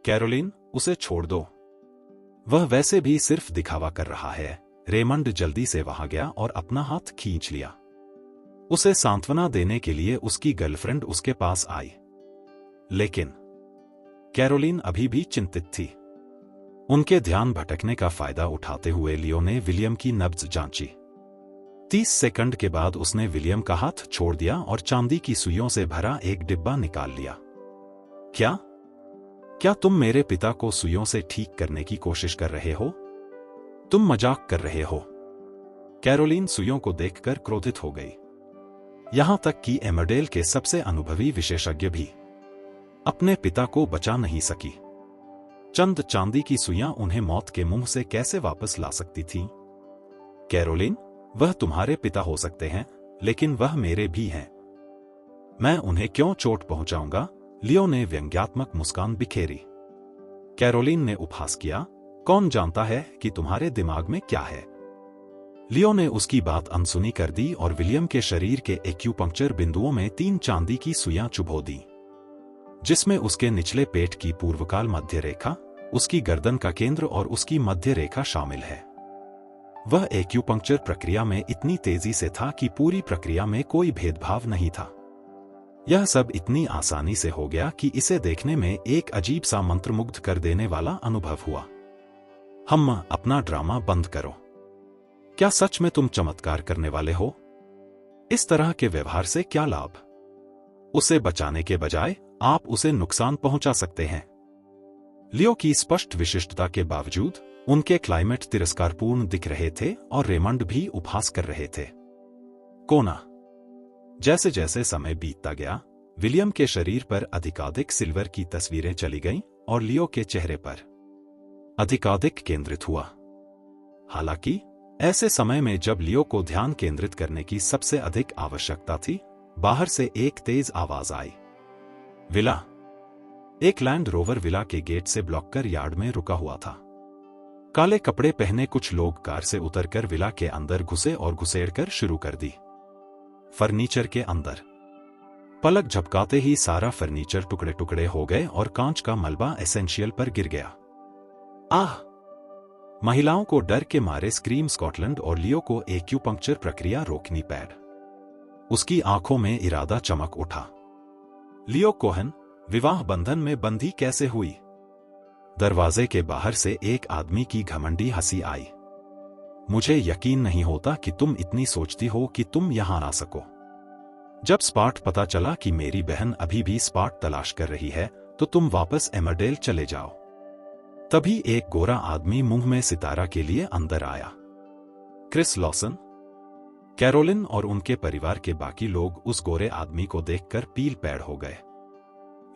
Caroline, उसे छोड़ दो। वह वैसे भी सिर्फ दिखावा कर रहा है। रेमंड जल्दी से वहां गया और अपना हाथ खींच लिया। उसे सांत्वना देने के लिए उसकी गर्लफ्रेंड उसके पास आई। लेकिन कैरोलिन अभी भी चिंतित थी। उनके ध्यान भटकने का फायदा उठाते हुए लियो ने विलियम की नब्ज जांची। 30 सेकंड के बाद उसने विलियम का हाथ छोड़ दिया और चांदी की सुइयों से भरा एक डिब्बा निकाल लिया। क्या क्या तुम मेरे पिता को सुइयों से ठीक करने की कोशिश कर रहे हो? तुम मजाक कर रहे हो। कैरोलिन सुइयों को देखकर क्रोधित हो गई। यहां तक कि एमरडेल के सबसे अनुभवी विशेषज्ञ भी अपने पिता को बचा नहीं सकी। चंद चांदी की सुइयां उन्हें मौत के मुंह से कैसे वापस ला सकती थीं? कैरोलिन, वह तुम्हारे पिता हो सकते हैं, लेकिन वह मेरे भी हैं। मैं उन्हें क्यों चोट पहुंचाऊंगा? लियो ने व्यंग्यात्मक मुस्कान बिखेरी। कैरोलिन ने उपहास किया, कौन जानता है कि तुम्हारे दिमाग में क्या है? लियो ने उसकी बात अनसुनी कर दी और विलियम के शरीर के एक्यूपंक्चर बिंदुओं में 3 चांदी की सुइयां चुभो दी, जिसमें उसके निचले पेट की पूर्वकाल मध्य रेखा, उसकी गर्दन का केंद्र और उसकी मध्य रेखा शामिल है। वह एक्यूपंक्चर प्रक्रिया में इतनी तेजी से था कि पूरी प्रक्रिया में कोई भेदभाव नहीं था। यह सब इतनी आसानी से हो गया कि इसे देखने में एक अजीब सा मंत्रमुग्ध कर देने वाला अनुभव हुआ। हम्मा, अपना ड्रामा बंद करो। क्या सच में तुम चमत्कार करने वाले हो? इस तरह के व्यवहार से क्या लाभ? उसे बचाने के बजाय आप उसे नुकसान पहुंचा सकते हैं। लियो की स्पष्ट विशिष्टता के बावजूद उनके क्लाइमेट तिरस्कारपूर्ण दिख रहे थे और रेमंड भी उपहास कर रहे थे। कोना। जैसे जैसे समय बीतता गया, विलियम के शरीर पर अधिकाधिक सिल्वर की तस्वीरें चली गईं और लियो के चेहरे पर अधिकाधिक केंद्रित हुआ। हालांकि ऐसे समय में जब लियो को ध्यान केंद्रित करने की सबसे अधिक आवश्यकता थी, बाहर से एक तेज आवाज आई। विला। एक लैंड रोवर विला के गेट से ब्लॉक कर यार्ड में रुका हुआ था। काले कपड़े पहने कुछ लोग कार से उतरकर विला के अंदर घुसे और घुसेड़कर शुरू कर दी। फर्नीचर के अंदर पलक झपकाते ही सारा फर्नीचर टुकड़े टुकड़े हो गए और कांच का मलबा एसेंशियल पर गिर गया। आह! महिलाओं को डर के मारे स्क्रीम स्कॉटलैंड और लियो को एक्यूपंक्चर प्रक्रिया रोकनी पैड। उसकी आंखों में इरादा चमक उठा। लियो कोहन, विवाह बंधन में बंधी कैसे हुई? दरवाजे के बाहर से एक आदमी की घमंडी हंसी आई। मुझे यकीन नहीं होता कि तुम इतनी सोचती हो कि तुम यहां आ सको। जब स्पार्ट पता चला कि मेरी बहन अभी भी स्पार्ट तलाश कर रही है, तो तुम वापस एमरडेल चले जाओ। तभी एक गोरा आदमी मुंह में सितारा के लिए अंदर आया। Chris Lawson. कैरोलिन और उनके परिवार के बाकी लोग उस गोरे आदमी को देखकर पील पैड हो गए।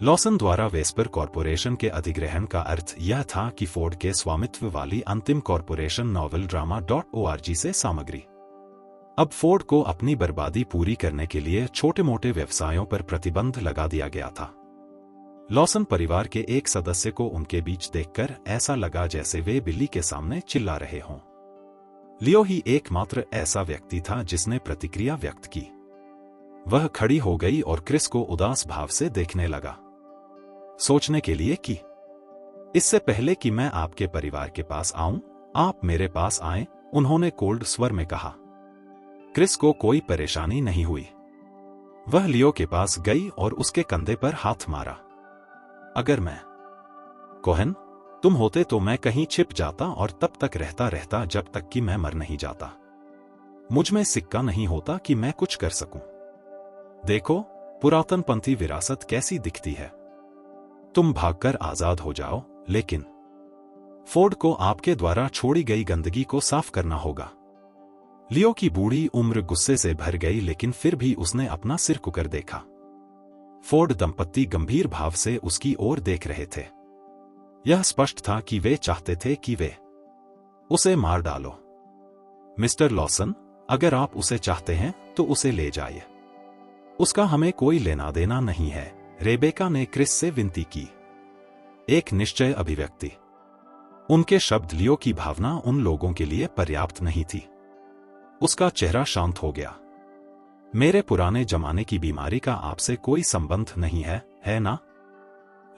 लॉसन द्वारा वेस्पर कॉरपोरेशन के अधिग्रहण का अर्थ यह था कि फोर्ड के स्वामित्व वाली अंतिम कॉरपोरेशन नॉवल ड्रामा.org से सामग्री। अब फोर्ड को अपनी बर्बादी पूरी करने के लिए छोटे मोटे व्यवसायों पर प्रतिबंध लगा दिया गया था। लॉसन परिवार के एक सदस्य को उनके बीच देखकर ऐसा लगा जैसे वे बिल्ली के सामने चिल्ला रहे हों। लियो ही एकमात्र ऐसा व्यक्ति था जिसने प्रतिक्रिया व्यक्त की। वह खड़ी हो गई और क्रिस को उदास भाव से देखने लगा। सोचने के लिए कि इससे पहले कि मैं आपके परिवार के पास आऊं, आप मेरे पास आएं, उन्होंने कोल्ड स्वर में कहा। क्रिस को कोई परेशानी नहीं हुई। वह लियो के पास गई और उसके कंधे पर हाथ मारा। अगर मैं कोहन तुम होते तो मैं कहीं छिप जाता और तब तक रहता रहता जब तक कि मैं मर नहीं जाता। मुझ में सिक्का नहीं होता कि मैं कुछ कर सकूं। देखो, पुरातनपंथी विरासत कैसी दिखती है। तुम भागकर आजाद हो जाओ, लेकिन फोर्ड को आपके द्वारा छोड़ी गई गंदगी को साफ करना होगा। लियो की बूढ़ी उम्र गुस्से से भर गई, लेकिन फिर भी उसने अपना सिर कुकर देखा। फोर्ड दंपत्ति गंभीर भाव से उसकी ओर देख रहे थे। यह स्पष्ट था कि वे चाहते थे कि वे उसे मार डालो। मिस्टर लॉसन, अगर आप उसे चाहते हैं तो उसे ले जाइए। उसका हमें कोई लेना देना नहीं है, रेबेका ने क्रिस से विनती की। एक निश्चय अभिव्यक्ति। उनके शब्द लियो की भावना उन लोगों के लिए पर्याप्त नहीं थी। उसका चेहरा शांत हो गया। मेरे पुराने जमाने की बीमारी का आपसे कोई संबंध नहीं है, है ना?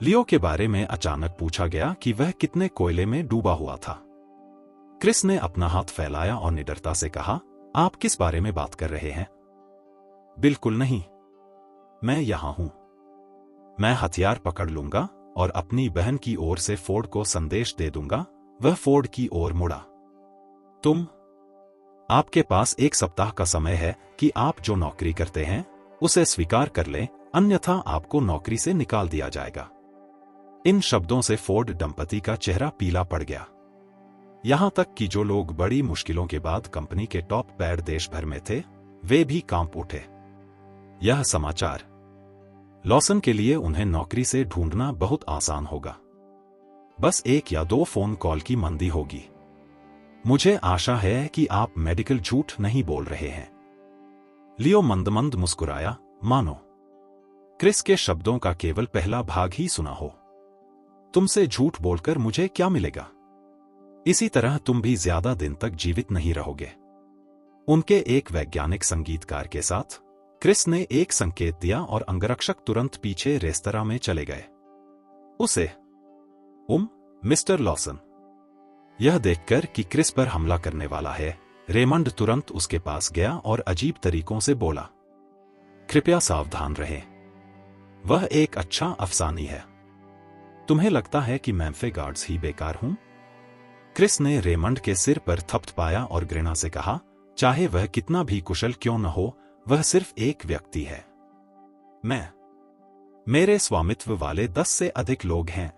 लियो के बारे में अचानक पूछा गया कि वह कितने कोयले में डूबा हुआ था। क्रिस ने अपना हाथ फैलाया और निडरता से कहा, आप किस बारे में बात कर रहे हैं? बिल्कुल नहीं, मैं यहां हूं। मैं हथियार पकड़ लूंगा और अपनी बहन की ओर से फोर्ड को संदेश दे दूंगा। वह फोर्ड की ओर मुड़ा। आपके पास 1 सप्ताह का समय है कि आप जो नौकरी करते हैं उसे स्वीकार कर लें, अन्यथा आपको नौकरी से निकाल दिया जाएगा। इन शब्दों से फोर्ड दंपति का चेहरा पीला पड़ गया। यहां तक कि जो लोग बड़ी मुश्किलों के बाद कंपनी के टॉप पैड देश भर में थे, वे भी कांप उठे। यह समाचार लॉसन के लिए उन्हें नौकरी से ढूंढना बहुत आसान होगा। बस 1 या 2 फोन कॉल की मंदी होगी। मुझे आशा है कि आप मेडिकल झूठ नहीं बोल रहे हैं। लियो मंद मुस्कुराया, मानो क्रिस के शब्दों का केवल पहला भाग ही सुना हो। तुमसे झूठ बोलकर मुझे क्या मिलेगा? इसी तरह तुम भी ज्यादा दिन तक जीवित नहीं रहोगे। उनके एक वैज्ञानिक संगीतकार के साथ क्रिस ने एक संकेत दिया और अंगरक्षक तुरंत पीछे रेस्तरां में चले गए। उसे मिस्टर लॉसन। यह देखकर कि क्रिस पर हमला करने वाला है, रेमंड तुरंत उसके पास गया और अजीब तरीकों से बोला, कृपया सावधान रहें। वह एक अच्छा अफसानी है। तुम्हें लगता है कि मैम्फे गार्ड्स ही बेकार हूं? क्रिस ने रेमंड के सिर पर थपथपाया और घृणा से कहा, चाहे वह कितना भी कुशल क्यों न हो, वह सिर्फ एक व्यक्ति है। मेरे स्वामित्व वाले 10 से अधिक लोग हैं।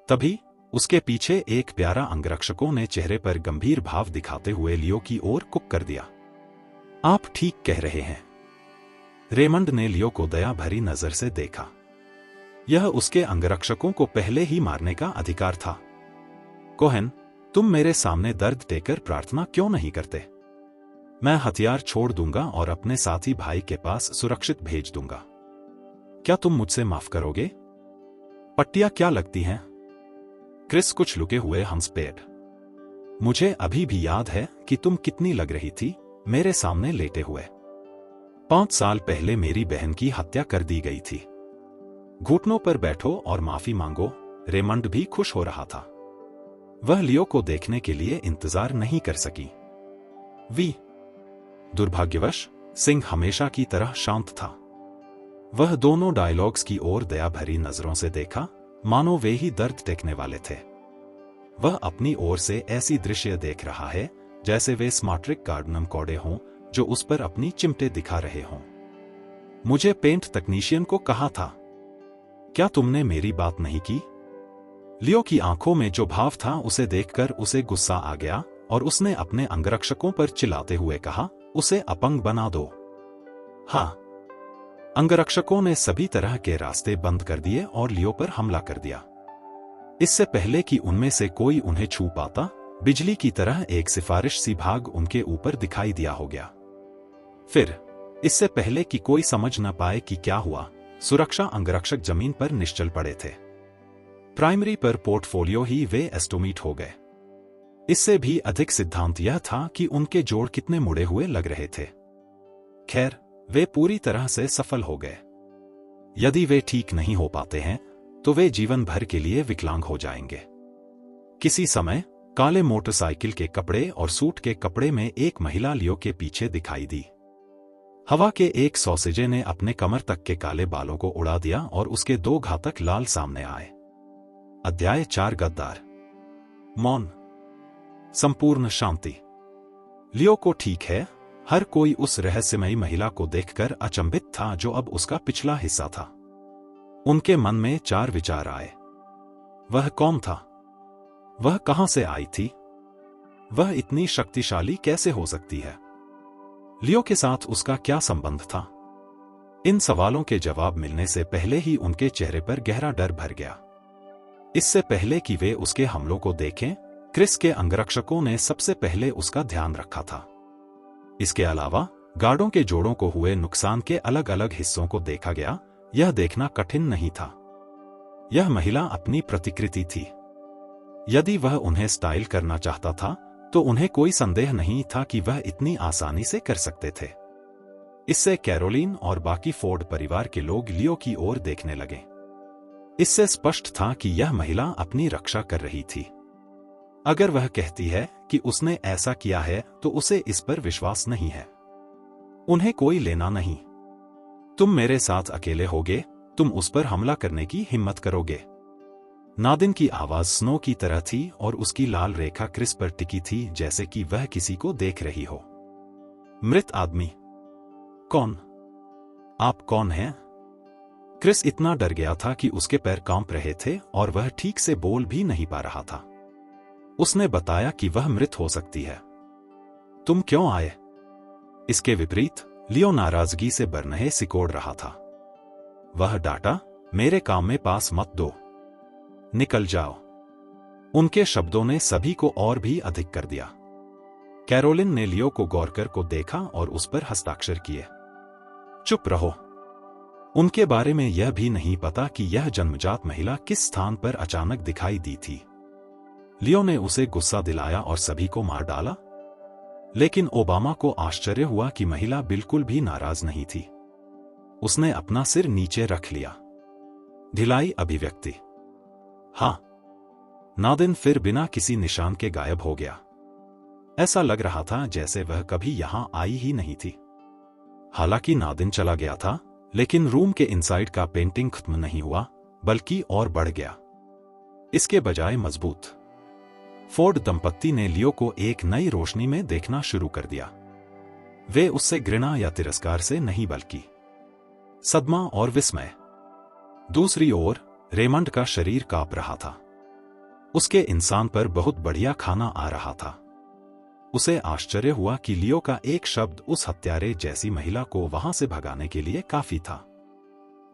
तभी उसके पीछे एक प्यारा अंगरक्षकों ने चेहरे पर गंभीर भाव दिखाते हुए लियो की ओर कुक कर दिया। आप ठीक कह रहे हैं। रेमंड ने लियो को दया भरी नजर से देखा। यह उसके अंगरक्षकों को पहले ही मारने का अधिकार था। कोहेन, तुम मेरे सामने दर्द देकर प्रार्थना क्यों नहीं करते? मैं हथियार छोड़ दूंगा और अपने साथी भाई के पास सुरक्षित भेज दूंगा। क्या तुम मुझसे माफ करोगे? पट्टियां क्या लगती हैं? क्रिस कुछ लुके हुए हंस पेट। मुझे अभी भी याद है कि तुम कितनी लग रही थी मेरे सामने लेटे हुए। 5 साल पहले मेरी बहन की हत्या कर दी गई थी। घुटनों पर बैठो और माफी मांगो। रेमंड भी खुश हो रहा था। वह लियो को देखने के लिए इंतजार नहीं कर सकी। दुर्भाग्यवश सिंह हमेशा की तरह शांत था। वह दोनों डायलॉग्स की ओर दया भरी नजरों से देखा, मानो वे ही दर्द टेकने वाले थे। वह अपनी ओर से ऐसी दृश्य देख रहा है जैसे वे स्मार्ट्रिक कार्डनम कौड़े हों जो उस पर अपनी चिमटे दिखा रहे हों। मुझे पेंट तकनीशियन को कहा था। क्या तुमने मेरी बात नहीं की? लियो की आंखों में जो भाव था उसे देखकर उसे गुस्सा आ गया और उसने अपने अंगरक्षकों पर चिल्लाते हुए कहा, उसे अपंग बना दो। हाँ। अंगरक्षकों ने सभी तरह के रास्ते बंद कर दिए और लियो पर हमला कर दिया। इससे पहले कि उनमें से कोई उन्हें छू पाता, बिजली की तरह एक सिफारिश सी भाग उनके ऊपर दिखाई दिया हो गया। फिर इससे पहले कि कोई समझ न पाए कि क्या हुआ, सुरक्षा अंगरक्षक जमीन पर निश्चल पड़े थे। प्राइमरी पर पोर्टफोलियो ही वे एस्टोमीट हो गए। इससे भी अधिक सिद्धांत यह था कि उनके जोड़ कितने मुड़े हुए लग रहे थे। खैर, वे पूरी तरह से सफल हो गए। यदि वे ठीक नहीं हो पाते हैं तो वे जीवन भर के लिए विकलांग हो जाएंगे। किसी समय काले मोटरसाइकिल के कपड़े और सूट के कपड़े में एक महिला लियो के पीछे दिखाई दी। हवा के एक सॉसेजे ने अपने कमर तक के काले बालों को उड़ा दिया और उसके 2 घातक लाल सामने आए। अध्याय 4 गद्दार। मौन। संपूर्ण शांति। लियो को ठीक है, हर कोई उस रहस्यमयी महिला को देखकर अचंभित था जो अब उसका पिछला हिस्सा था। उनके मन में 4 विचार आए। वह कौन था? वह कहां से आई थी? वह इतनी शक्तिशाली कैसे हो सकती है? लियो के साथ उसका क्या संबंध था? इन सवालों के जवाब मिलने से पहले ही उनके चेहरे पर गहरा डर भर गया। इससे पहले कि वे उसके हमलों को देखें, क्रिस के अंगरक्षकों ने सबसे पहले उसका ध्यान रखा था। इसके अलावा गार्डों के जोड़ों को हुए नुकसान के अलग अलग हिस्सों को देखा गया। यह देखना कठिन नहीं था। यह महिला अपनी प्रतिकृति थी। यदि वह उन्हें स्टाइल करना चाहता था तो उन्हें कोई संदेह नहीं था कि वह इतनी आसानी से कर सकते थे। इससे कैरोलिन और बाकी फोर्ड परिवार के लोग लियो की ओर देखने लगे। इससे स्पष्ट था कि यह महिला अपनी रक्षा कर रही थी। अगर वह कहती है कि उसने ऐसा किया है तो उसे इस पर विश्वास नहीं है। उन्हें कोई लेना नहीं। तुम मेरे साथ अकेले होगे, तुम उस पर हमला करने की हिम्मत करोगे। नादिन की आवाज स्नो की तरह थी और उसकी लाल रेखा क्रिस पर टिकी थी, जैसे कि वह किसी को देख रही हो। मृत आदमी? कौन? आप कौन हैं? क्रिस इतना डर गया था कि उसके पैर कांप रहे थे और वह ठीक से बोल भी नहीं पा रहा था। उसने बताया कि वह मृत हो सकती है। तुम क्यों आए? इसके विपरीत लियो नाराजगी से बरनहे सिकोड़ रहा था। वह डांटा, मेरे काम में पास मत दो, निकल जाओ। उनके शब्दों ने सभी को और भी अधिक कर दिया। कैरोलिन ने लियो को गौरकर को देखा और उस पर हस्ताक्षर किए। चुप रहो। उनके बारे में यह भी नहीं पता कि यह जन्मजात महिला किस स्थान पर अचानक दिखाई दी थी। लियो ने उसे गुस्सा दिलाया और सभी को मार डाला। लेकिन ओबामा को आश्चर्य हुआ कि महिला बिल्कुल भी नाराज नहीं थी। उसने अपना सिर नीचे रख लिया। ढिलाई अभिव्यक्ति। हाँ। नादिन फिर बिना किसी निशान के गायब हो गया। ऐसा लग रहा था जैसे वह कभी यहां आई ही नहीं थी। हालांकि नादिन चला गया था, लेकिन रूम के इनसाइड का पेंटिंग खत्म नहीं हुआ, बल्कि और बढ़ गया। इसके बजाय मजबूत। फोर्ड दंपत्ति ने लियो को एक नई रोशनी में देखना शुरू कर दिया। वे उससे घृणा या तिरस्कार से नहीं, बल्कि सदमा और विस्मय। दूसरी ओर रेमंड का शरीर कांप रहा था। उसके इंसान पर बहुत बढ़िया खाना आ रहा था। उसे आश्चर्य हुआ कि लियो का एक शब्द उस हत्यारे जैसी महिला को वहां से भगाने के लिए काफी था।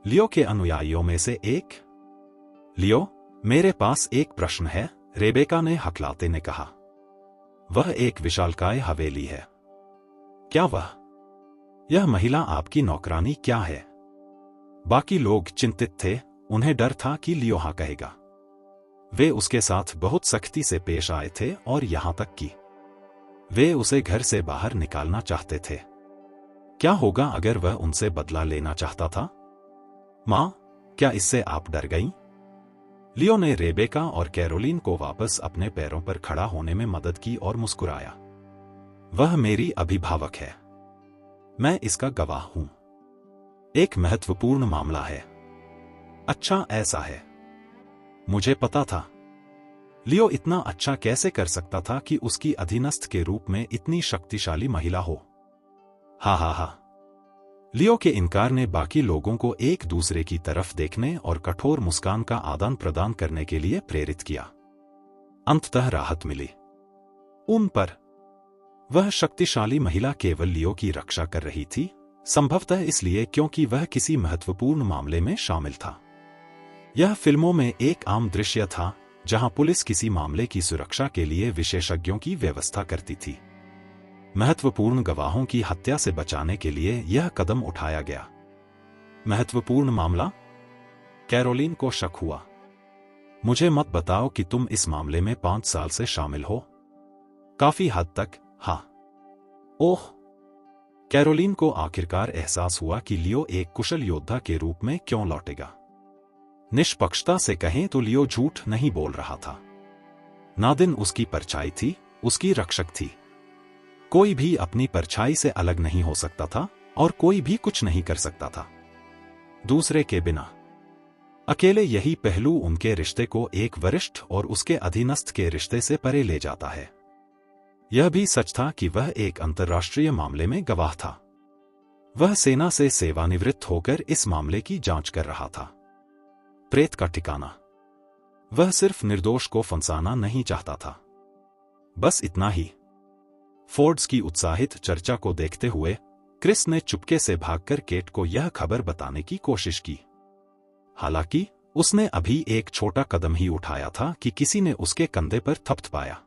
लियो के अनुयायियों में से एक, लियो, मेरे पास एक प्रश्न है, रेबेका ने हकलाते ने कहा। वह एक विशालकाय हवेली है। क्या यह महिला आपकी नौकरानी क्या है? बाकी लोग चिंतित थे। उन्हें डर था कि लियो हाँ कहेगा। वे उसके साथ बहुत सख्ती से पेश आए थे और यहां तक कि वे उसे घर से बाहर निकालना चाहते थे। क्या होगा अगर वह उनसे बदला लेना चाहता था? मां, क्या इससे आप डर गईं? लियो ने रेबेका और कैरोलिन को वापस अपने पैरों पर खड़ा होने में मदद की और मुस्कुराया। वह मेरी अभिभावक है। मैं इसका गवाह हूं। एक महत्वपूर्ण मामला है। अच्छा, ऐसा है। मुझे पता था। लियो इतना अच्छा कैसे कर सकता था कि उसकी अधीनस्थ के रूप में इतनी शक्तिशाली महिला हो? हा हा हा। लियो के इनकार ने बाकी लोगों को एक दूसरे की तरफ देखने और कठोर मुस्कान का आदान प्रदान करने के लिए प्रेरित किया। अंततः राहत मिली उन पर। वह शक्तिशाली महिला केवल लियो की रक्षा कर रही थी, संभवतः इसलिए क्योंकि वह किसी महत्वपूर्ण मामले में शामिल था। यह फिल्मों में एक आम दृश्य था, जहां पुलिस किसी मामले की सुरक्षा के लिए विशेषज्ञों की व्यवस्था करती थी। महत्वपूर्ण गवाहों की हत्या से बचाने के लिए यह कदम उठाया गया। महत्वपूर्ण मामला? कैरोलिन को शक हुआ। मुझे मत बताओ कि तुम इस मामले में 5 साल से शामिल हो। काफी हद तक, हाँ। ओह। कैरोलिन को आखिरकार एहसास हुआ कि लियो एक कुशल योद्धा के रूप में क्यों लौटेगा। निष्पक्षता से कहें तो लियो झूठ नहीं बोल रहा था। नादिन उसकी परछाई थी, उसकी रक्षक थी। कोई भी अपनी परछाई से अलग नहीं हो सकता था और कोई भी कुछ नहीं कर सकता था दूसरे के बिना। अकेले यही पहलू उनके रिश्ते को एक वरिष्ठ और उसके अधीनस्थ के रिश्ते से परे ले जाता है। यह भी सच था कि वह एक अंतर्राष्ट्रीय मामले में गवाह था। वह सेना से सेवानिवृत्त होकर इस मामले की जांच कर रहा था। प्रेत का ठिकाना। वह सिर्फ निर्दोष को फंसाना नहीं चाहता था। बस इतना ही। फोर्ड्स की उत्साहित चर्चा को देखते हुए क्रिस ने चुपके से भागकर केट को यह खबर बताने की कोशिश की। हालांकि उसने अभी एक छोटा कदम ही उठाया था कि किसी ने उसके कंधे पर थपथपाया।